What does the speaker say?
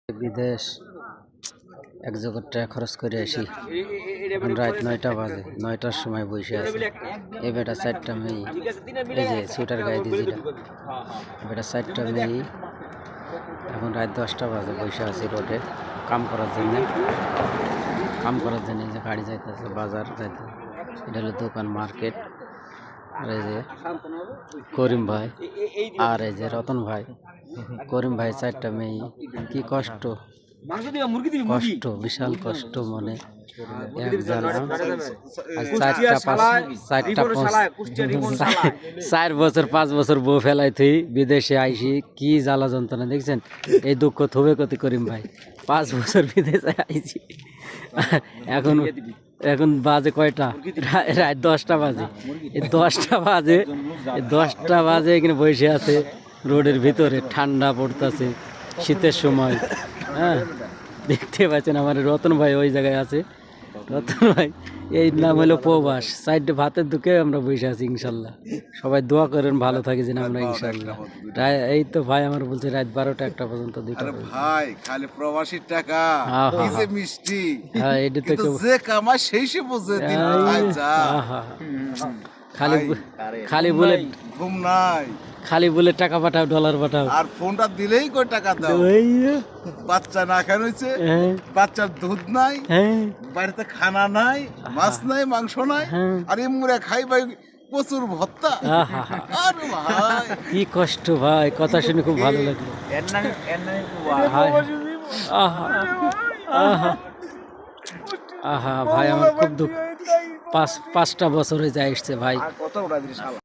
বিদেশ এক জগৎ টাকা খরচ করে আসি। এখন রাত 9টা বাজে, 9টার সময় বসে আছি। এ বেটা 4টা মেয়ে, এই যে সুইটার গায়ে দিয়েছিল, বেটা 4টা মেয়ে। এখন রাত 10টা বাজে, বসে আছি রোডে কাম করার জন্য। এই যে গাড়ি যাইতেছে, বাজার যাইতে, এটা হলো দোকান, মার্কেট। আর এই যে করিম ভাই, আর এই যে রতন ভাই। করিম ভাই 4টা মেয়ে, কি কষ্ট, বিশাল কষ্ট মনে। এক জ্বালা, 4 বছর 5 বছর বউ ফেলাই তুই বিদেশে আইসি, কি জ্বালা যন্ত্রণা দেখছেন। এই দুঃখ থবে কত করিম ভাই, 5 বছর বিদেশে আইসি। এখন বাজে কয়টা, রাত 10টা বাজে। এই 10টা বাজে এখানে বসে আছে রোডের ভিতরে, ঠান্ডা পড়তেছে, শীতের সময়। হ্যাঁ, দেখতে পাচ্ছেন আমার রতন ভাই ওই জায়গায় আছে। রতন ভাই এই নাম হলো প্রবাস। সাইডে ভাতের দুঃখে আমরা বসে আছি। ইনশাল্লাহ সবাই দোয়া করেন ভালো থাকি যেন আমরা, ইনশাল্লাহ। এই তো ভাই আমার বলছে রাত 12টা 1টা পর্যন্ত, 2টা ভাই খালি প্রবাসীর টাকা কি যে মিষ্টি। হ্যাঁ, এটা তো যে কামায় সেই সে বুঝে দিন কোথায় যায়। খালি বলে ঘুম নাই, খালি বলে টাকা পাঠাও, ডলার পাঠাও, আর ফোনটা দিলেই কই টাকা দাও। বাচ্চা না খান হয়েছে, বাচ্চার দুধ নাই, বাড়িতে খানা নাই, মাছ নাই, মাংস নাই, আর এমুরা খাই ভাই প্রচুর ভত্তা। আর ভাই কি কষ্ট ভাই, কথা শুনে খুব ভালো লাগলো। আহা ভাই, আমার খুব দুঃখ। 5টা বছর হয়ে যায় এসছে ভাই।